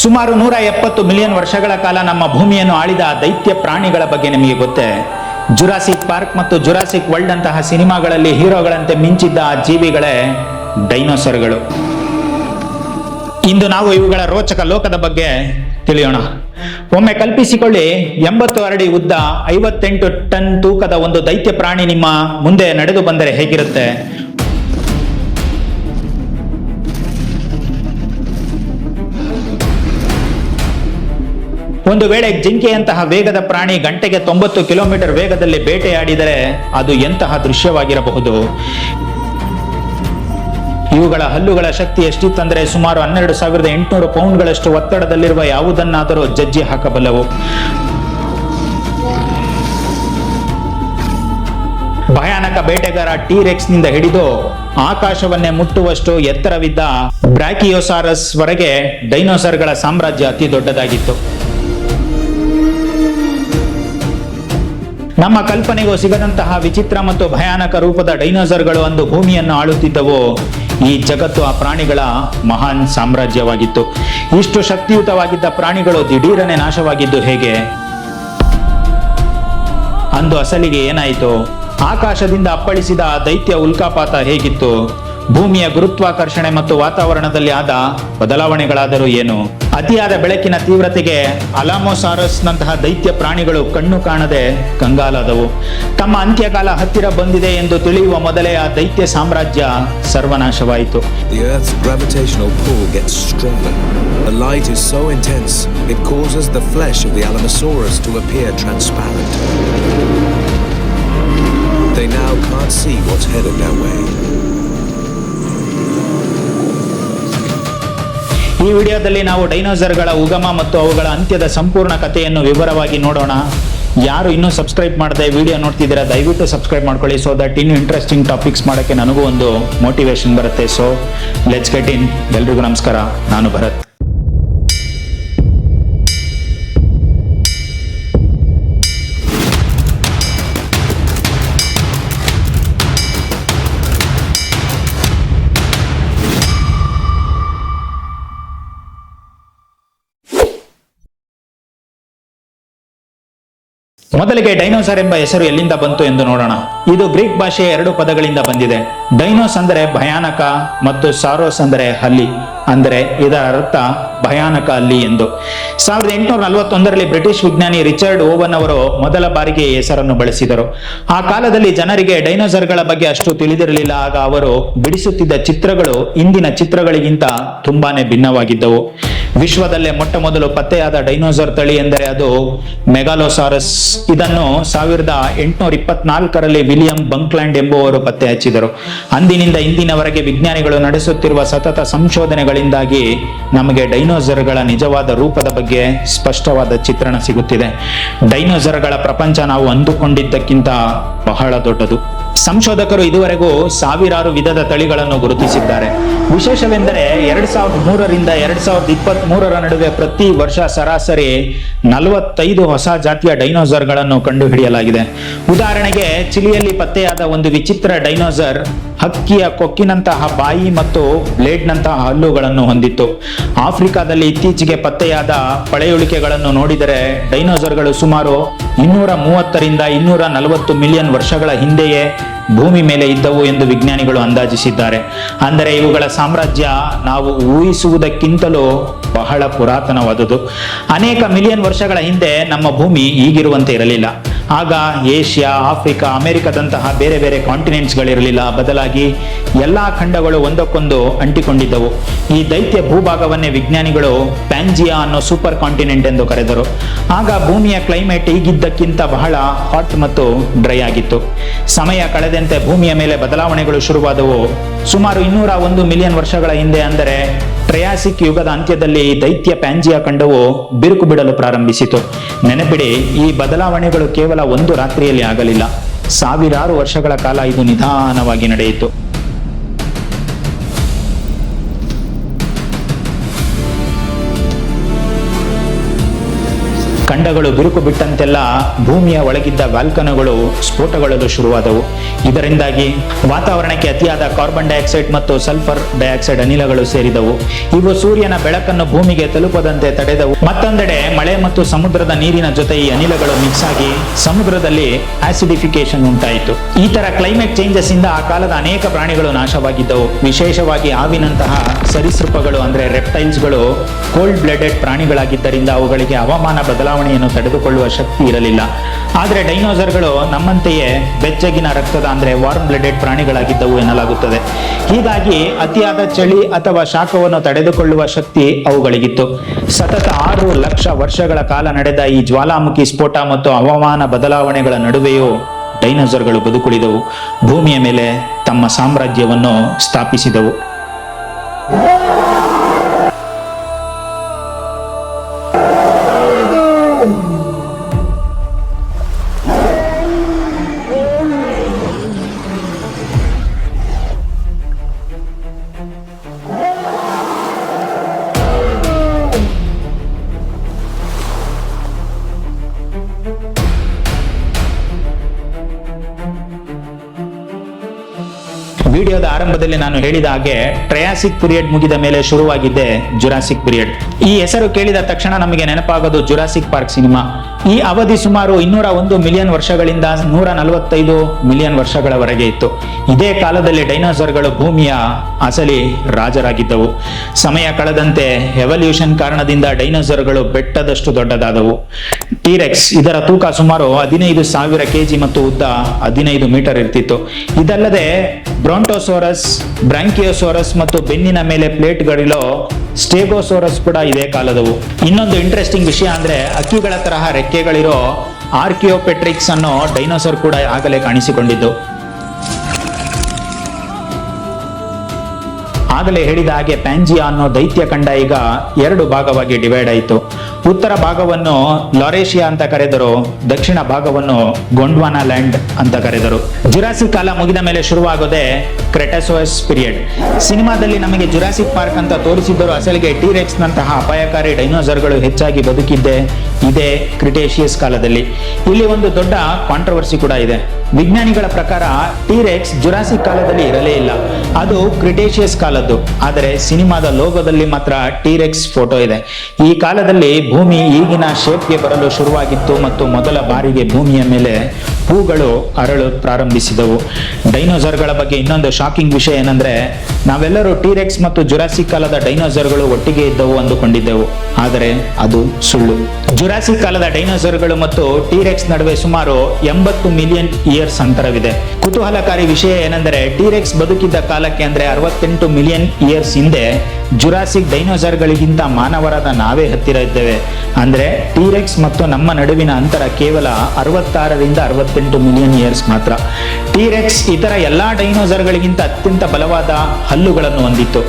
ಸುಮಾರು 170 ಮಿಲಿಯನ್ ವರ್ಷಗಳ ಕಾಲ ನಮ್ಮ ಭೂಮಿಯನ್ನು ಆಳಿದ ದೈತ್ಯ ಪ್ರಾಣಿಗಳ ಬಗ್ಗೆ ನಿಮಗೆ ಗೊತ್ತೇ? ಜುರಾಸಿಕ್ ಪಾರ್ಕ್ ಮತ್ತು ಜುರಾಸಿಕ್ ವರ್ಲ್ಡ್ ಅಂತಹ ಸಿನಿಮಾಗಳಲ್ಲಿ ಹೀರೋಗಳಂತೆ ಮಿಂಚಿದ್ದ ಆ ಜೀವಿಗಳೇ ಡೈನೋಸರ್ಗಳು. ಇಂದು ನಾವು ಇವುಗಳ ರೋಚಕ ಲೋಕದ ಬಗ್ಗೆ ತಿಳಿಯೋಣ. ಒಮ್ಮೆ ಕಲ್ಪಿಸಿಕೊಳ್ಳಿ, 80 ಅಡಿ ಉದ್ದ, 58 ಟನ್ ತೂಕದ ಒಂದು ದೈತ್ಯ ಪ್ರಾಣಿ ನಿಮ್ಮ ಮುಂದೆ ನಡೆದು ಬಂದರೆ ಹೇಗಿರುತ್ತೆ? ಒಂದು ವೇಳೆ ಜಿಂಕೆಯಂತಹ ವೇಗದ ಪ್ರಾಣಿ ಗಂಟೆಗೆ 90 ಕಿಲೋಮೀಟರ್ ವೇಗದಲ್ಲಿ ಬೇಟೆಯಾಡಿದರೆ ಅದು ಎಂತಹ ದೃಶ್ಯವಾಗಿರಬಹುದು? ಇವುಗಳ ಹಲ್ಲುಗಳ ಶಕ್ತಿ ಎಷ್ಟಿತ್ತಂದ್ರೆ ಸುಮಾರು 12,800 ಪೌಂಡ್ಗಳಷ್ಟು ಒತ್ತಡದಲ್ಲಿರುವ ಯಾವುದನ್ನಾದರೂ ಜಜ್ಜಿ ಹಾಕಬಲ್ಲವು. ಭಯಾನಕ ಬೇಟೆಗಾರ ಟೀರೆಕ್ಸ್ ನಿಂದ ಹಿಡಿದು ಆಕಾಶವನ್ನೇ ಮುಟ್ಟುವಷ್ಟು ಎತ್ತರವಿದ್ದ ಬ್ರಾಕಿಯೋಸಾರಸ್ ವರೆಗೆ ಡೈನೋಸರ್ಗಳ ಸಾಮ್ರಾಜ್ಯ ಅತಿ ದೊಡ್ಡದಾಗಿತ್ತು. ನಮ್ಮ ಕಲ್ಪನೆಗೂ ಸಿಗದಂತಹ ವಿಚಿತ್ರ ಮತ್ತು ಭಯಾನಕ ರೂಪದ ಡೈನೋಸರ್ಗಳು ಅಂದು ಭೂಮಿಯನ್ನು ಆಳುತ್ತಿದ್ದವು. ಈ ಜಗತ್ತು ಆ ಪ್ರಾಣಿಗಳ ಮಹಾನ್ ಸಾಮ್ರಾಜ್ಯವಾಗಿತ್ತು. ಇಷ್ಟು ಶಕ್ತಿಯುತವಾಗಿದ್ದ ಪ್ರಾಣಿಗಳು ದಿಢೀರನೆ ನಾಶವಾಗಿದ್ದು ಹೇಗೆ? ಅಂದು ಅಸಲಿಗೆ ಏನಾಯಿತು? ಆಕಾಶದಿಂದ ಅಪ್ಪಳಿಸಿದ ದೈತ್ಯ ಉಲ್ಕಾಪಾತ ಹೇಗಿತ್ತು? ಭೂಮಿಯ ಗುರುತ್ವಾಕರ್ಷಣೆ ಮತ್ತು ವಾತಾವರಣದಲ್ಲಿ ಆದ ಬದಲಾವಣೆಗಳಾದರೂ ಏನು? ಅತಿಯಾದ ಬೆಳಕಿನ ತೀವ್ರತೆಗೆ ಅಲಾಮೋಸಾರಸ್ ನಂತಹ ದೈತ್ಯ ಪ್ರಾಣಿಗಳು ಕಣ್ಣು ಕಾಣದೆ ಕಂಗಾಲಾದವು. ತಮ್ಮ ಅಂತ್ಯಕಾಲ ಹತ್ತಿರ ಬಂದಿದೆ ಎಂದು ತಿಳಿಯುವ ಮೊದಲೇ ಆ ದೈತ್ಯ ಸಾಮ್ರಾಜ್ಯ ಸರ್ವನಾಶವಾಯಿತು. The Earth's gravitational pull gets stronger. The light is so intense it causes the flesh of the Alamosaurus to appear transparent. They now can't see what's headed their way. ಈ ವಿಡಿಯೋದಲ್ಲಿ ನಾವು ಡೈನೋಸರ್ಗಳ ಉಗಮ ಮತ್ತು ಅವುಗಳ ಅಂತ್ಯದ ಸಂಪೂರ್ಣ ಕಥೆಯನ್ನು ವಿವರವಾಗಿ ನೋಡೋಣ. ಯಾರು ಇನ್ನೂ ಸಬ್ಸ್ಕ್ರೈಬ್ ಮಾಡದೆ ವಿಡಿಯೋ ನೋಡ್ತಿದ್ದೀರಾ, ದಯವಿಟ್ಟು ಸಬ್ಸ್ಕ್ರೈಬ್ ಮಾಡ್ಕೊಳ್ಳಿ. ಸೊ ದಟ್ ಇನ್ನೂ ಇಂಟ್ರೆಸ್ಟಿಂಗ್ ಟಾಪಿಕ್ಸ್ ಮಾಡೋಕ್ಕೆ ನನಗೂ ಒಂದು ಮೋಟಿವೇಶನ್ ಬರುತ್ತೆ. So let's get in. ಎಲ್ರಿಗೂ ನಮಸ್ಕಾರ, ನಾನು ಭರತ್. ಮೊದಲಿಗೆ ಡೈನೋಸರ್ ಎಂಬ ಹೆಸರು ಎಲ್ಲಿಂದ ಬಂತು ಎಂದು ನೋಡೋಣ. ಇದು ಗ್ರೀಕ್ ಭಾಷೆಯ 2 ಪದಗಳಿಂದ ಬಂದಿದೆ. ಡೈನೋಸ್ ಅಂದರೆ ಭಯಾನಕ ಮತ್ತು ಸಾರೋಸ್ ಅಂದರೆ ಹಲ್ಲಿ, ಅಂದರೆ ಇದರ ಅರ್ಥ ಭಯಾನಕ ಹಲ್ಲಿ ಎಂದು. 1841ರಲ್ಲಿ ಬ್ರಿಟಿಷ್ ವಿಜ್ಞಾನಿ ರಿಚರ್ಡ್ ಓವನ್ ಅವರು ಮೊದಲ ಬಾರಿಗೆ ಈ ಹೆಸರನ್ನು ಬಳಸಿದರು. ಆ ಕಾಲದಲ್ಲಿ ಜನರಿಗೆ ಡೈನೋಸರ್ಗಳ ಬಗ್ಗೆ ಅಷ್ಟು ತಿಳಿದಿರಲಿಲ್ಲ. ಆಗ ಅವರು ಬಿಡಿಸುತ್ತಿದ್ದ ಚಿತ್ರಗಳು ಇಂದಿನ ಚಿತ್ರಗಳಿಗಿಂತ ತುಂಬಾನೇ ಭಿನ್ನವಾಗಿದ್ದವು. ವಿಶ್ವದಲ್ಲೇ ಮೊಟ್ಟ ಮೊದಲು ಪತ್ತೆಯಾದ ಡೈನೋಸರ್ ತಳಿ ಎಂದರೆ ಅದು ಮೆಗಾಲೋಸಾರಸ್. ಇದನ್ನು 1824ರಲ್ಲಿ ವಿಲಿಯಂ ಬಂಕ್ಲ್ಯಾಂಡ್ ಎಂಬುವರು ಪತ್ತೆ ಹಚ್ಚಿದರು. ಅಂದಿನಿಂದ ಇಂದಿನವರೆಗೆ ವಿಜ್ಞಾನಿಗಳು ನಡೆಸುತ್ತಿರುವ ಸತತ ಸಂಶೋಧನೆಗಳಿಂದಾಗಿ ನಮಗೆ ಡೈನೋಸರ್ಗಳ ನಿಜವಾದ ರೂಪದ ಬಗ್ಗೆ ಸ್ಪಷ್ಟವಾದ ಚಿತ್ರಣ ಸಿಗುತ್ತಿದೆ. ಡೈನೋಸರ್ಗಳ ಪ್ರಪಂಚ ನಾವು ಅಂದುಕೊಂಡಿದ್ದಕ್ಕಿಂತ ಬಹಳ ದೊಡ್ಡದು. ಸಂಶೋಧಕರು ಇದುವರೆಗೂ ಸಾವಿರಾರು ವಿಧದ ತಳಿಗಳನ್ನು ಗುರುತಿಸಿದ್ದಾರೆ. ವಿಶೇಷವೆಂದರೆ 2003ರಿಂದ 2023ರ ನಡುವೆ ಪ್ರತಿ ವರ್ಷ ಸರಾಸರಿ 45 ಹೊಸ ಜಾತಿಯ ಡೈನೋಸರ್ಗಳನ್ನು ಕಂಡುಹಿಡಿಯಲಾಗಿದೆ. ಉದಾಹರಣೆಗೆ ಚಿಲಿಯಲ್ಲಿ ಪತ್ತೆಯಾದ ಒಂದು ವಿಚಿತ್ರ ಡೈನೋಸರ್ ಹಕ್ಕಿಯ ಕೊಕ್ಕಿನಂತಹ ಬಾಯಿ ಮತ್ತು ಬ್ಲೇಡ್ನಂತಹ ಹಲ್ಲುಗಳನ್ನು ಹೊಂದಿತ್ತು. ಆಫ್ರಿಕಾದಲ್ಲಿ ಇತ್ತೀಚೆಗೆ ಪತ್ತೆಯಾದ ಪಳೆಯುಳಿಕೆಗಳನ್ನು ನೋಡಿದರೆ ಡೈನೋಸರ್ಗಳು ಸುಮಾರು 230ರಿಂದ 240 ಮಿಲಿಯನ್ ವರ್ಷಗಳ ಹಿಂದೆಯೇ ಭೂಮಿ ಮೇಲೆ ಇದ್ದವು ಎಂದು ವಿಜ್ಞಾನಿಗಳು ಅಂದಾಜಿಸಿದ್ದಾರೆ. ಅಂದರೆ ಇವುಗಳ ಸಾಮ್ರಾಜ್ಯ ನಾವು ಊಹಿಸುವುದಕ್ಕಿಂತಲೂ ಬಹಳ ಪುರಾತನವಾದುದು. ಅನೇಕ ಮಿಲಿಯನ್ ವರ್ಷಗಳ ಹಿಂದೆ ನಮ್ಮ ಭೂಮಿ ಈಗಿರುವಂತೆ ಇರಲಿಲ್ಲ. ಆಗ ಏಷ್ಯಾ, ಆಫ್ರಿಕಾ, ಅಮೆರಿಕದಂತಹ ಬೇರೆ ಬೇರೆ ಕಾಂಟಿನೆಂಟ್ಸ್ಗಳಿರಲಿಲ್ಲ. ಬದಲಾಗಿ ಎಲ್ಲಾ ಖಂಡಗಳು ಒಂದಕ್ಕೊಂದು ಅಂಟಿಕೊಂಡಿದ್ದವು. ಈ ದೈತ್ಯ ಭೂಭಾಗವನ್ನೇ ವಿಜ್ಞಾನಿಗಳು ಪ್ಯಾಂಜಿಯಾ ಅನ್ನೋ ಸೂಪರ್ ಕಾಂಟಿನೆಂಟ್ ಎಂದು ಕರೆದರು. ಆಗ ಭೂಮಿಯ ಕ್ಲೈಮೇಟ್ ಈಗಿದ್ದಕ್ಕಿಂತ ಬಹಳ ಹಾಟ್ ಮತ್ತು ಡ್ರೈ ಆಗಿತ್ತು. ಸಮಯ ಕಳೆದಂತೆ ಭೂಮಿಯ ಮೇಲೆ ಬದಲಾವಣೆಗಳು ಶುರುವಾದವು. ಸುಮಾರು 201 ಮಿಲಿಯನ್ ವರ್ಷಗಳ ಹಿಂದೆ, ಅಂದರೆ ಟ್ರಯಾಸಿಕ್ ಯುಗದ ಅಂತ್ಯದಲ್ಲಿ ದೈತ್ಯ ಪ್ಯಾಂಜಿಯಾ ಖಂಡವು ಬಿರುಕು ಬಿಡಲು ಪ್ರಾರಂಭಿಸಿತು. ನೆನಪಿಡಿ, ಈ ಬದಲಾವಣೆಗಳು ಕೇವಲ ಒಂದು ರಾತ್ರಿಯಲ್ಲಿ ಆಗಲಿಲ್ಲ. ಸಾವಿರಾರು ವರ್ಷಗಳ ಕಾಲ ಇದು ನಿಧಾನವಾಗಿ ನಡೆಯಿತು. ಖಂಡಗಳು ಬಿರುಕು ಬಿಟ್ಟಂತೆಲ್ಲ ಭೂಮಿಯ ಒಳಗಿದ್ದ ವ್ಯಾಲ್ಕನಗಳು ಸ್ಫೋಟಗೊಳ್ಳಲು ಶುರುವಾದವು. ಇದರಿಂದಾಗಿ ವಾತಾವರಣಕ್ಕೆ ಅತಿಯಾದ ಕಾರ್ಬನ್ ಡೈಆಕ್ಸೈಡ್ ಮತ್ತು ಸಲ್ಫರ್ ಡೈಆಕ್ಸೈಡ್ ಅನಿಲಗಳು ಸೇರಿದವು. ಇವು ಸೂರ್ಯನ ಬೆಳಕನ್ನು ಭೂಮಿಗೆ ತಲುಪದಂತೆ ತಡೆದವು. ಮತ್ತೊಂದೆಡೆ ಮಳೆ ಮತ್ತು ಸಮುದ್ರದ ನೀರಿನ ಜೊತೆ ಈ ಅನಿಲಗಳು ಮಿಕ್ಸ್ ಆಗಿ ಸಮುದ್ರದಲ್ಲಿ ಆಸಿಡಿಫಿಕೇಶನ್ ಉಂಟಾಯಿತು. ಈ ತರ ಕ್ಲೈಮೇಟ್ ಚೇಂಜಸ್ ಇಂದ ಆ ಕಾಲದ ಅನೇಕ ಪ್ರಾಣಿಗಳು ನಾಶವಾಗಿದ್ದವು. ವಿಶೇಷವಾಗಿ ಹಾವಿನಂತಹ ಸರೀಸೃಪಗಳು ಅಂದ್ರೆ ರೆಪ್ಟೈಲ್ಸ್ಗಳು ಕೋಲ್ಡ್ ಬ್ಲಡೆಡ್ ಪ್ರಾಣಿಗಳಾಗಿದ್ದರಿಂದ ಅವುಗಳಿಗೆ ಹವಾಮಾನ ಬದಲಾವಣೆಯನ್ನು ತಡೆದುಕೊಳ್ಳುವ ಶಕ್ತಿ ಇರಲಿಲ್ಲ. ಆದರೆ ಡೈನೋಸರ್ಗಳು ನಮ್ಮಂತೆಯೇ ಬೆಚ್ಚಗಿನ ರಕ್ತದ ಅಂದ್ರೆ ವಾರ್ಮ್ ಬ್ಲಡೆಡ್ ಪ್ರಾಣಿಗಳಾಗಿದ್ದವು ಎನ್ನಲಾಗುತ್ತದೆ. ಹೀಗಾಗಿ ಅತಿಯಾದ ಚಳಿ ಅಥವಾ ಶಾಖವನ್ನು ತಡೆದುಕೊಳ್ಳುವ ಶಕ್ತಿ ಅವುಗಳಿಗಿತ್ತು. ಸತತ 6 ಲಕ್ಷ ವರ್ಷಗಳ ಕಾಲ ನಡೆದ ಈ ಜ್ವಾಲಾಮುಖಿ ಸ್ಫೋಟ ಮತ್ತು ಹವಾಮಾನ ಬದಲಾವಣೆಗಳ ನಡುವೆಯೂ ಡೈನೋಸರ್ಗಳು ಬದುಕುಳಿದವು. ಭೂಮಿಯ ಮೇಲೆ ತಮ್ಮ ಸಾಮ್ರಾಜ್ಯವನ್ನು ಸ್ಥಾಪಿಸಿದವು. ವಿಡಿಯೋದ ಆರಂಭದಲ್ಲಿ ನಾನು ಹೇಳಿದ ಹಾಗೆ ಟ್ರಯಾಸಿಕ್ ಪೀರಿಯಡ್ ಮುಗಿದ ಮೇಲೆ ಶುರುವಾಗಿದ್ದೆ ಜುರಾಸಿಕ್ ಪೀರಿಯಡ್. ಈ ಹೆಸರು ಕೇಳಿದ ತಕ್ಷಣ ನಮಗೆ ನೆನಪಾಗೋದು ಜುರಾಸಿಕ್ ಪಾರ್ಕ್ ಸಿನಿಮಾ. ಈ ಅವಧಿ ಸುಮಾರು 201 ಮಿಲಿಯನ್ ವರ್ಷಗಳಿಂದ 145 ಮಿಲಿಯನ್ ವರ್ಷಗಳವರೆಗೆ ಇತ್ತು. ಇದೇ ಕಾಲದಲ್ಲಿ ಡೈನೋಸರ್ಗಳು ಭೂಮಿಯ ಅಸಲಿ ರಾಜರಾಗಿದ್ದವು. ಸಮಯ ಕಳೆದಂತೆ ಎವಲ್ಯೂಷನ್ ಕಾರಣದಿಂದ ಡೈನೋಸರ್ಗಳು ಬೆಟ್ಟದಷ್ಟು ದೊಡ್ಡದಾದವು. ಟೀರೆಕ್ಸ್ ಇದರ ತೂಕ ಸುಮಾರು 15,000 ಕೆಜಿ ಮತ್ತು ಉದ್ದ 15 ಮೀಟರ್ ಇರ್ತಿತ್ತು. ಇದಲ್ಲದೆ ಬ್ರಾಂಟೋಸೋರಸ್, ಬ್ರಾಂಕಿಯೋಸೋರಸ್ ಮತ್ತು ಬೆನ್ನಿನ ಮೇಲೆ ಪ್ಲೇಟ್ಗಳಿರೋ ಸ್ಟೇಗೋಸೋರಸ್ ಕೂಡ ಇದೇ ಕಾಲದವು. ಇನ್ನೊಂದು ಇಂಟ್ರೆಸ್ಟಿಂಗ್ ವಿಷಯ ಅಂದ್ರೆ ಹಕ್ಕಿಗಳ ತರಹ ರೆಕ್ಕೆಗಳಿರೋ ಆರ್ಕಿಯೋಪೆಟ್ರಿಕ್ಸ್ ಅನ್ನೋ ಡೈನೋಸರ್ ಕೂಡ ಆಗಲೇ ಕಾಣಿಸಿಕೊಂಡಿದ್ದು. ಆಗಲೇ ಹೇಳಿದ ಹಾಗೆ ಪ್ಯಾಂಜಿಯಾ ಅನ್ನೋ ದೈತ್ಯ ಖಂಡ ಈಗ 2 ಭಾಗವಾಗಿ ಡಿವೈಡ್ ಆಯಿತು. ಉತ್ತರ ಭಾಗವನ್ನು ಲಾರೇಷಿಯಾ ಅಂತ ಕರೆದರು, ದಕ್ಷಿಣ ಭಾಗವನ್ನು ಗೊಂಡ್ವಾನಾ ಲ್ಯಾಂಡ್ ಅಂತ ಕರೆದರು. ಜುರಾಸಿಕ್ ಕಾಲ ಮುಗಿದ ಮೇಲೆ ಶುರುವಾಗೋದೇ ಕ್ರೆಟಸೋಯಸ್ ಪೀರಿಯಡ್. ಸಿನಿಮಾದಲ್ಲಿ ನಮಗೆ ಜುರಾಸಿಕ್ ಪಾರ್ಕ್ ಅಂತ ತೋರಿಸಿದ್ದರು, ಅಸಲಿಗೆ ಟೀರೆಕ್ಸ್ ನಂತಹ ಅಪಾಯಕಾರಿ ಡೈನೋಸರ್ಗಳು ಹೆಚ್ಚಾಗಿ ಬದುಕಿದ್ದೆ ಇದೇ ಕ್ರಿಟೇಷಿಯಸ್ ಕಾಲದಲ್ಲಿ. ಇಲ್ಲಿ ಒಂದು ದೊಡ್ಡ ಕಾಂಟ್ರವರ್ಸಿ ಕೂಡ ಇದೆ. ವಿಜ್ಞಾನಿಗಳ ಪ್ರಕಾರ ಟೀರೆಕ್ಸ್ ಜುರಾಸಿಕ್ ಕಾಲದಲ್ಲಿ ಇರಲೇ ಇಲ್ಲ, ಅದು ಕ್ರಿಟೇಷಿಯಸ್ ಕಾಲದ್ದು. ಆದರೆ ಸಿನಿಮಾದ ಲೋಗೋದಲ್ಲಿ ಮಾತ್ರ ಟೀರೆಕ್ಸ್ ಫೋಟೋ ಇದೆ. ಈ ಕಾಲದಲ್ಲಿ ಭೂಮಿ ಈಗಿನ ಶೇಪ್ಗೆ ಬರಲು ಶುರುವಾಗಿತ್ತು ಮತ್ತು ಮೊದಲ ಬಾರಿಗೆ ಭೂಮಿಯ ಮೇಲೆ ಹೂಗಳು ಅರಳು ಪ್ರಾರಂಭಿಸಿದವು. ಡೈನೋಸರ್ಗಳ ಬಗ್ಗೆ ಇನ್ನೊಂದು ಶಾಕಿಂಗ್ ವಿಷಯ ಏನಂದ್ರೆ, ನಾವೆಲ್ಲರೂ ಟೀರೆಕ್ಸ್ ಮತ್ತು ಜುರಾಸಿಕ್ ಕಾಲದ ಡೈನೋಸರ್ಗಳು ಒಟ್ಟಿಗೆ ಇದ್ದವು ಅಂದುಕೊಂಡಿದ್ದೆವು, ಆದರೆ ಅದು ಸುಳ್ಳು. ಜುರಾಸಿಕ್ ಕಾಲದ ಡೈನೋಸರ್ಗಳು ಮತ್ತು ಟೀರೆಕ್ಸ್ ನಡುವೆ ಸುಮಾರು 80 ಮಿಲಿಯನ್ ಇಯರ್ಸ್ ಅಂತರವಿದೆ. ಕುತೂಹಲಕಾರಿ ವಿಷಯ ಏನೆಂದರೆ, ಟೀರೆಕ್ಸ್ ಬದುಕಿದ್ದ ಕಾಲಕ್ಕೆ ಅಂದ್ರೆ 68 ಮಿಲಿಯನ್ ಇಯರ್ಸ್ ಹಿಂದೆ ಜುರಾಸಿಕ್ ಡೈನೋಸರ್ಗಳಿಗಿಂತ ಮಾನವರಾದ ನಾವೇ ಹತ್ತಿರ ಇದ್ದೇವೆ. ಅಂದ್ರೆ ಟೀರೆಕ್ಸ್ ಮತ್ತು ನಮ್ಮ ನಡುವಿನ ಅಂತರ ಕೇವಲ 66ರಿಂದ 68 ಮಿಲಿಯನ್ ಇಯರ್ಸ್ ಮಾತ್ರ. ಟೀರೆಕ್ಸ್ ಇತರ ಎಲ್ಲಾ ಡೈನೋಸರ್ಗಳಿಗಿಂತ ಅತ್ಯಂತ ಬಲವಾದ ಹಲ್ಲುಗಳನ್ನು ಹೊಂದಿತ್ತು.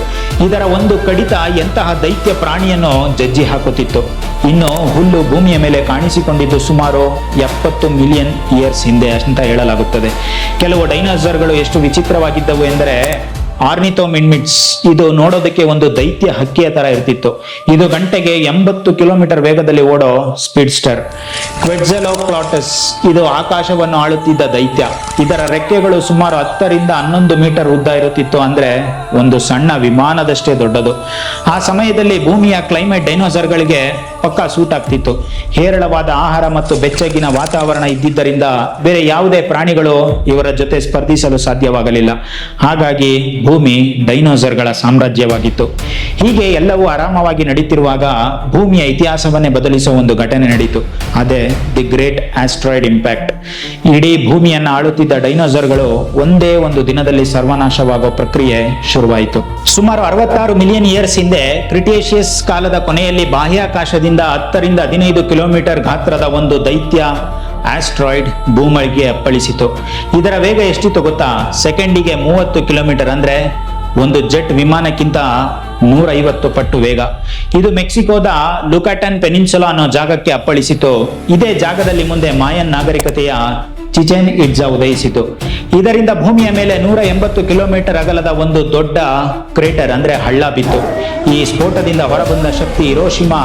ಇದರ ಒಂದು ಕಡಿತ ಎಂತಹ ದೈತ್ಯ ಪ್ರಾಣಿಯನ್ನು ಜಜ್ಜಿ ಹಾಕುತ್ತಿತ್ತು. ಇನ್ನು ಹುಲ್ಲು ಭೂಮಿಯ ಮೇಲೆ ಕಾಣಿಸಿಕೊಂಡಿದ್ದು ಸುಮಾರು 70 ಮಿಲಿಯನ್ ಇಯರ್ಸ್ ಹಿಂದೆ ಅಂತ ಹೇಳಲಾಗುತ್ತದೆ. ಕೆಲವು ಡೈನೋಸರ್ಗಳು ಎಷ್ಟು ವಿಚಿತ್ರವಾಗಿದ್ದವು ಎಂದರೆ, ಆರ್ನಿಥೋಮಿಡ್ಮಿಡ್ಸ್ ಇದು ನೋಡೋದಕ್ಕೆ ಒಂದು ದೈತ್ಯ ಹಕ್ಕಿಯ ತರ ಇರ್ತಿತ್ತು. ಇದು ಗಂಟೆಗೆ 80 ಕಿಲೋಮೀಟರ್ ವೇಗದಲ್ಲಿ ಓಡೋ ಸ್ಪೀಡ್ಸ್ಟರ್. ಕ್ವೆಟ್ಜೆಲೋಕ್ಲಾಟಸ್ ಇದು ಆಕಾಶವನ್ನು ಆಳುತ್ತಿದ್ದ ದೈತ್ಯ. ಇದರ ರೆಕ್ಕೆಗಳು ಸುಮಾರು 10ರಿಂದ 11 ಮೀಟರ್ ಉದ್ದ ಇರುತ್ತಿತ್ತು, ಅಂದ್ರೆ ಒಂದು ಸಣ್ಣ ವಿಮಾನದಷ್ಟೇ ದೊಡ್ಡದು. ಆ ಸಮಯದಲ್ಲಿ ಭೂಮಿಯ ಕ್ಲೈಮೇಟ್ ಡೈನೋಸರ್ಗಳಿಗೆ ಪಕ್ಕಾ ಸೂಟ್ ಆಗ್ತಿತ್ತು. ಹೇರಳವಾದ ಆಹಾರ ಮತ್ತು ಬೆಚ್ಚಗಿನ ವಾತಾವರಣ ಇದ್ದಿದ್ದರಿಂದ ಬೇರೆ ಯಾವುದೇ ಪ್ರಾಣಿಗಳು ಇವರ ಜೊತೆ ಸ್ಪರ್ಧಿಸಲು ಸಾಧ್ಯವಾಗಲಿಲ್ಲ. ಹಾಗಾಗಿ ಭೂಮಿ ಡೈನೋಸರ್ಗಳ ಸಾಮ್ರಾಜ್ಯವಾಗಿತ್ತು. ಹೀಗೆ ಎಲ್ಲವೂ ಆರಾಮವಾಗಿ ನಡೀತಿರುವಾಗ ಭೂಮಿಯ ಇತಿಹಾಸವನ್ನೇ ಬದಲಿಸುವ ಒಂದು ಘಟನೆ ನಡೀತು. ಅದೇ ದಿ ಗ್ರೇಟ್ ಆಸ್ಟ್ರಾಯ್ಡ್ ಇಂಪ್ಯಾಕ್ಟ್. ಇಡೀ ಭೂಮಿಯನ್ನು ಆಳುತ್ತಿದ್ದ ಡೈನೋಸರ್ಗಳು ಒಂದೇ ಒಂದು ದಿನದಲ್ಲಿ ಸರ್ವನಾಶವಾಗುವ ಪ್ರಕ್ರಿಯೆ ಶುರುವಾಯಿತು. ಸುಮಾರು 66 ಮಿಲಿಯನ್ ಇಯರ್ಸ್ ಹಿಂದೆ ಕ್ರಿಟೇಷಿಯಸ್ ಕಾಲದ ಕೊನೆಯಲ್ಲಿ ಬಾಹ್ಯಾಕಾಶದಿಂದ 10ರಿಂದ 15 ಕಿಲೋಮೀಟರ್ ಗಾತ್ರದ ಒಂದು ದೈತ್ಯ ಆಸ್ಟ್ರಾಯ್ಡ್ ಭೂಮಿಗೆ ಅಪ್ಪಳಿಸಿತು. ಇದರ ವೇಗ ಎಷ್ಟಿತ್ತು ಗೊತ್ತಾ? ಸೆಕೆಂಡಿಗೆ 30 ಕಿಲೋಮೀಟರ್, ಅಂದ್ರೆ ಒಂದು ಜೆಟ್ ವಿಮಾನಕ್ಕಿಂತ 150 ಪಟ್ಟು ವೇಗ. ಇದು ಮೆಕ್ಸಿಕೋದ ಲುಕಾಟನ್ ಪೆನಿನ್ಸುಲಾ ಅನ್ನೋ ಜಾಗಕ್ಕೆ ಅಪ್ಪಳಿಸಿತು. ಇದೇ ಜಾಗದಲ್ಲಿ ಮುಂದೆ ಮಾಯನ್ ನಾಗರಿಕತೆಯ ಚಿಚೆನ್ ಇಟ್ಜಾ ಉದಯಿಸಿತು. ಇದರಿಂದ ಭೂಮಿಯ ಮೇಲೆ 180 ಕಿಲೋಮೀಟರ್ ಅಗಲದ ಒಂದು ದೊಡ್ಡ ಕ್ರೇಟರ್ ಅಂದ್ರೆ ಹಳ್ಳ ಬಿತ್ತು. ಈ ಸ್ಫೋಟದಿಂದ ಹೊರಬಂದ ಶಕ್ತಿ ಹಿರೋಶಿಮಾ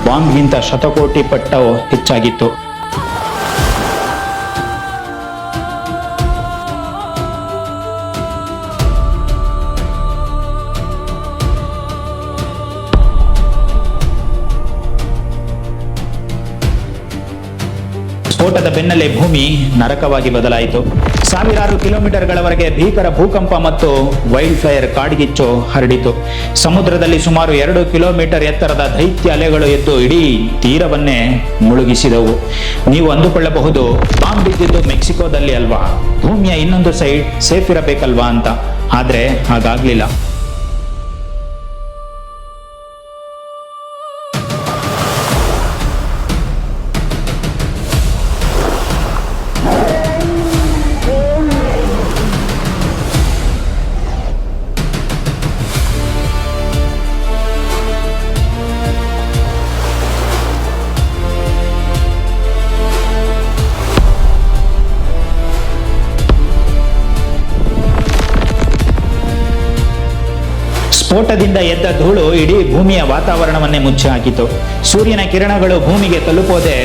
ಬಾಂಬ್ಗಿಂತ ಶತಕೋಟಿ ಪಟ್ಟು ಹೆಚ್ಚಾಗಿತ್ತು. ಸ್ಫೋಟದ ಬೆನ್ನಲ್ಲೇ ಭೂಮಿ ನರಕವಾಗಿ ಬದಲಾಯಿತು. ಸಾವಿರಾರು ಕಿಲೋಮೀಟರ್ಗಳವರೆಗೆ ಭೀಕರ ಭೂಕಂಪ ಮತ್ತು ವೈಲ್ಡ್ ಫೈರ್ ಕಾಡ್ಗಿಚ್ಚು ಹರಡಿತು. ಸಮುದ್ರದಲ್ಲಿ ಸುಮಾರು 2 ಕಿಲೋಮೀಟರ್ ಎತ್ತರದ ದೈತ್ಯ ಅಲೆಗಳು ಎದ್ದು ಇಡೀ ತೀರವನ್ನೇ ಮುಳುಗಿಸಿದವು. ನೀವು ಅಂದುಕೊಳ್ಳಬಹುದು, ಬಾಂಬ್ ಬಿದ್ದಿದ್ದು ಮೆಕ್ಸಿಕೋದಲ್ಲಿ ಅಲ್ವಾ, ಭೂಮಿಯ ಇನ್ನೊಂದು ಸೈಡ್ ಸೇಫ್ ಇರಬೇಕಲ್ವಾ ಅಂತ. ಆದ್ರೆ ಹಾಗಾಗ್ಲಿಲ್ಲ. ಸ್ಫೋಟದಿಂದ ಎದ್ದ ಧೂಳು ಇಡೀ ಭೂಮಿಯ ವಾತಾವರಣವನ್ನೇ ಮುಚ್ಚಿ ಹಾಕಿತು. ಸೂರ್ಯನ ಕಿರಣಗಳು ಭೂಮಿಗೆ ತಲುಪೋದೆ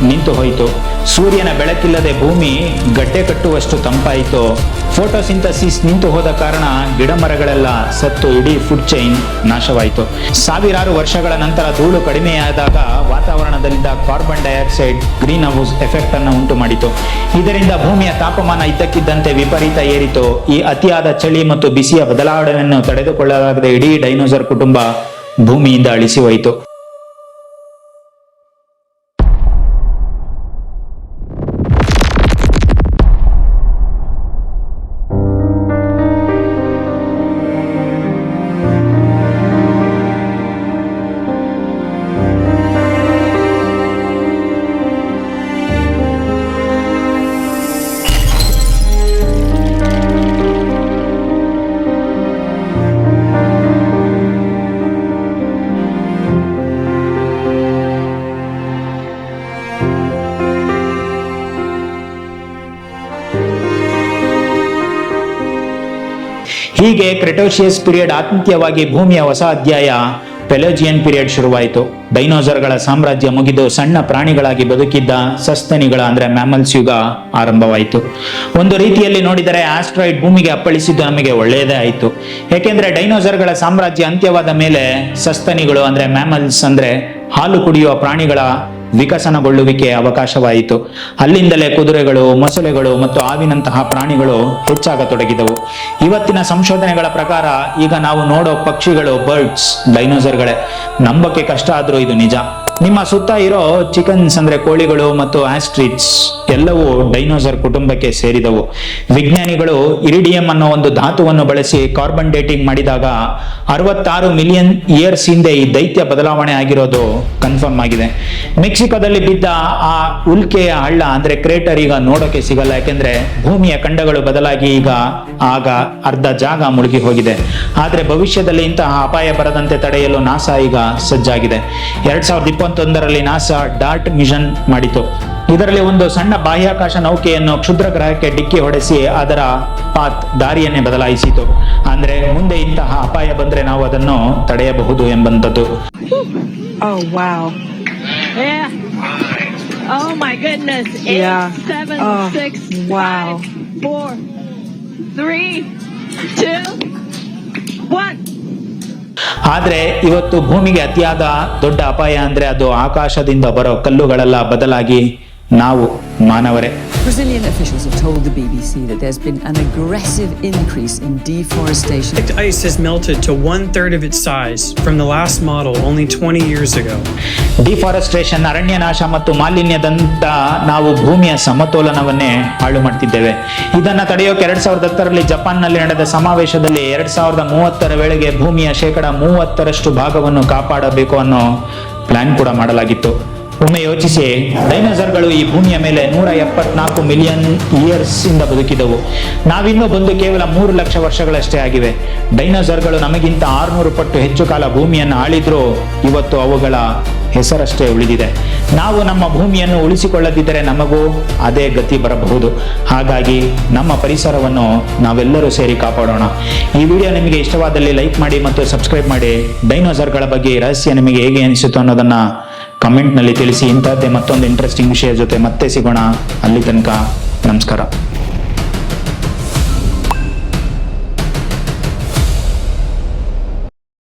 ನಿಂತು ಹೋಯಿತು. ಸೂರ್ಯನ ಬೆಳಕಿಲ್ಲದೆ ಭೂಮಿ ಗಡ್ಡೆ ಕಟ್ಟುವಷ್ಟು ತಂಪಾಯಿತು. ಫೋಟೋಸಿಂಥಸಿಸ್ ನಿಂತು ಹೋದ ಕಾರಣ ಗಿಡಮರಗಳೆಲ್ಲ ಸತ್ತು ಇಡೀ ಫುಡ್ ಚೈನ್ ನಾಶವಾಯಿತು. ಸಾವಿರಾರು ವರ್ಷಗಳ ನಂತರ ಧೂಳು ಕಡಿಮೆಯಾದಾಗ ವಾತಾವರಣದಲ್ಲಿದ್ದ carbon dioxide greenhouse effect ಅನ್ನು ಉಂಟು ಮಾಡಿತು. ಇದರಿಂದ ಭೂಮಿಯ ತಾಪಮಾನ ಇದ್ದಕ್ಕಿದ್ದಂತೆ ವಿಪರೀತ ಏರಿತು. ಈ ಅತಿಯಾದ ಚಳಿ ಮತ್ತು ಬಿಸಿಯ ಬದಲಾವಣೆಯನ್ನು ತಡೆದುಕೊಳ್ಳಲಾಗದೆ ಇಡೀ ಡೈನೋಸರ್ ಕುಟುಂಬ ಭೂಮಿಯಿಂದ ಅಳಿಸಿ ಹೋಯಿತು. ಹೀಗೆ ಕ್ರೆಟೋಷಿಯಸ್ ಪೀರಿಯಡ್ ಅಂತ್ಯವಾಗಿ ಭೂಮಿಯ ಹೊಸ ಅಧ್ಯಾಯ ಪೆಲೋಜಿಯನ್ ಪೀರಿಯಡ್ ಶುರುವಾಯಿತು. ಡೈನೋಸರ್ಗಳ ಸಾಮ್ರಾಜ್ಯ ಮುಗಿದು ಸಣ್ಣ ಪ್ರಾಣಿಗಳಾಗಿ ಬದುಕಿದ್ದ ಸಸ್ತನಿಗಳ ಅಂದ್ರೆ ಮ್ಯಾಮಲ್ಸ್ ಯುಗ ಆರಂಭವಾಯಿತು. ಒಂದು ರೀತಿಯಲ್ಲಿ ನೋಡಿದರೆ ಆಸ್ಟ್ರಾಯ್ಡ್ ಭೂಮಿಗೆ ಅಪ್ಪಳಿಸಿದ್ದು ನಮಗೆ ಒಳ್ಳೆಯದೇ ಆಯಿತು. ಯಾಕೆಂದ್ರೆ ಡೈನೋಸರ್ಗಳ ಸಾಮ್ರಾಜ್ಯ ಅಂತ್ಯವಾದ ಮೇಲೆ ಸಸ್ತನಿಗಳು ಅಂದ್ರೆ ಮ್ಯಾಮಲ್ಸ್ ಅಂದ್ರೆ ಹಾಲು ಕುಡಿಯುವ ಪ್ರಾಣಿಗಳ ವಿಕಸನಗೊಳ್ಳುವಿಕೆ ಅವಕಾಶವಾಯಿತು. ಅಲ್ಲಿಂದಲೇ ಕುದುರೆಗಳು, ಮೊಸಳೆಗಳು ಮತ್ತು ಹಾವಿನಂತಹ ಪ್ರಾಣಿಗಳು ಹೆಚ್ಚಾಗತೊಡಗಿದವು. ಇವತ್ತಿನ ಸಂಶೋಧನೆಗಳ ಪ್ರಕಾರ ಈಗ ನಾವು ನೋಡೋ ಪಕ್ಷಿಗಳು ಬರ್ಡ್ಸ್ ಡೈನೋಸರ್ಗಳೇ. ನಂಬಕ್ಕೆ ಕಷ್ಟ ಆದ್ರೂ ಇದು ನಿಜ. ನಿಮ್ಮ ಸುತ್ತ ಇರೋ ಚಿಕನ್ಸ್ ಅಂದ್ರೆ ಕೋಳಿಗಳು ಮತ್ತು ಆಸ್ಟ್ರಿಚ್ ಎಲ್ಲವೂ ಡೈನೋಸರ್ ಕುಟುಂಬಕ್ಕೆ ಸೇರಿದವು. ವಿಜ್ಞಾನಿಗಳು ಇರಿಡಿಯಂ ಅನ್ನೋ ಒಂದು ಧಾತುವನ್ನು ಬಳಸಿ ಕಾರ್ಬನ್ ಡೇಟಿಂಗ್ ಮಾಡಿದಾಗ 66 ಮಿಲಿಯನ್ ಇಯರ್ಸ್ ಹಿಂದೆ ಈ ದೈತ್ಯ ಬದಲಾವಣೆ ಆಗಿರೋದು ಕನ್ಫರ್ಮ್ ಆಗಿದೆ. ಮೆಕ್ಸಿಕೋದಲ್ಲಿ ಬಿದ್ದ ಆ ಉಲ್ಕೆಯ ಹಳ್ಳ ಅಂದ್ರೆ ಕ್ರೇಟರ್ ಈಗ ನೋಡೋಕೆ ಸಿಗಲ್ಲ. ಯಾಕೆಂದ್ರೆ ಭೂಮಿಯ ಖಂಡಗಳು ಬದಲಾಗಿ ಈಗ ಆಗ ಅರ್ಧ ಜಾಗ ಮುಳುಗಿ ಹೋಗಿದೆ. ಆದ್ರೆ ಭವಿಷ್ಯದಲ್ಲಿ ಇಂತಹ ಅಪಾಯ ಬರದಂತೆ ತಡೆಯಲು ನಾಸಾ ಈಗ ಸಜ್ಜಾಗಿದೆ. 2021ರಲ್ಲಿ ನಾಸಾ ಡಾರ್ಟ್ ಮಿಷನ್ ಮಾಡಿತು. ಇದರಲ್ಲಿ ಒಂದು ಸಣ್ಣ ಬಾಹ್ಯಾಕಾಶ ನೌಕೆಯನ್ನು ಕ್ಷುದ್ರ ಗ್ರಹಕ್ಕೆ ಡಿಕ್ಕಿ ಹೊಡೆಸಿ ಅದರ ದಾರಿಯನ್ನೇ ಬದಲಾಯಿಸಿತು. ಅಂದ್ರೆ ಮುಂದೆ ಇಂತಹ ಅಪಾಯ ಬಂದ್ರೆ ನಾವು ಅದನ್ನು ತಡೆಯಬಹುದು ಎಂಬಂತದ್ದು. Oh wow. Yeah. Oh my goodness. 8, Yeah. 7, Oh, 6, wow. 5, 4, 3, 2, 1. ಆದ್ರೆ ಇವತ್ತು ಭೂಮಿಗೆ ಅತಿಯಾದ ದೊಡ್ಡ ಅಪಾಯ ಅಂದ್ರೆ ಅದು ಆಕಾಶದಿಂದ ಬರೋ ಕಲ್ಲುಗಳೆಲ್ಲ ಬದಲಾಗಿ ನಾವು ಮಾನವರೇ. Brazilian officials have told the BBC that there's been an aggressive increase in deforestation. Arctic ice has melted to 1/3 of its size from the last model only 20 years ago. Deforestation, ಅರಣ್ಯನಾಶ ಮತ್ತು ಮಾಲಿನ್ಯದಂತ ನಾವು ಭೂಮಿಯ ಸಮತೋಲನವನ್ನೇ ಹಾಳು ಮಾಡ್ತಿದ್ದೇವೆ. ಇದನ್ನ ತಡೆಯೋಕೆ 2010ರಲ್ಲಿ ಜಪಾನ್ನಲ್ಲಿ ನಡೆದ ಸಮಾವೇಶದಲ್ಲಿ 2030ರ ವೇಳೆಗೆ ಭೂಮಿಯ 30% ಭಾಗವನ್ನು ಕಾಪಾಡಬೇಕು ಅನ್ನೋ ಪ್ಲಾನ್ ಕೂಡ ಮಾಡಲಾಗಿತ್ತು. ಒಮ್ಮೆ ಯೋಚಿಸಿ, ಡೈನೋಸರ್ಗಳು ಈ ಭೂಮಿಯ ಮೇಲೆ 174 ಮಿಲಿಯನ್ ಇಯರ್ಸ್ ಇಂದ ಬದುಕಿದವು. ನಾವಿನ್ನೂ ಬಂದು ಕೇವಲ 3 ಲಕ್ಷ ವರ್ಷಗಳಷ್ಟೇ ಆಗಿವೆ. ಡೈನೋಸರ್ಗಳು ನಮಗಿಂತ 600 ಪಟ್ಟು ಹೆಚ್ಚು ಕಾಲ ಭೂಮಿಯನ್ನು ಆಳಿದ್ರೂ ಇವತ್ತು ಅವುಗಳ ಹೆಸರಷ್ಟೇ ಉಳಿದಿದೆ. ನಾವು ನಮ್ಮ ಭೂಮಿಯನ್ನು ಉಳಿಸಿಕೊಳ್ಳದಿದ್ದರೆ ನಮಗೂ ಅದೇ ಗತಿ ಬರಬಹುದು. ಹಾಗಾಗಿ ನಮ್ಮ ಪರಿಸರವನ್ನು ನಾವೆಲ್ಲರೂ ಸೇರಿ ಕಾಪಾಡೋಣ. ಈ ವಿಡಿಯೋ ನಿಮಗೆ ಇಷ್ಟವಾದಲ್ಲಿ ಲೈಕ್ ಮಾಡಿ ಮತ್ತು ಸಬ್ಸ್ಕ್ರೈಬ್ ಮಾಡಿ. ಡೈನೋಸಾರ್ಗಳ ಬಗ್ಗೆ ಈ ರಹಸ್ಯ ನಿಮಗೆ ಹೇಗೆ ಅನಿಸಿತು ಅನ್ನೋದನ್ನ ಕಮೆಂಟ್ನಲ್ಲಿ ತಿಳಿಸಿ. ಇಂತಹದ್ದೇ ಮತ್ತೊಂದು ಇಂಟ್ರೆಸ್ಟಿಂಗ್ ವಿಷಯ ಜೊತೆ ಮತ್ತೆ ಸಿಗೋಣ. ಅಲ್ಲಿ ತನಕ ನಮಸ್ಕಾರ.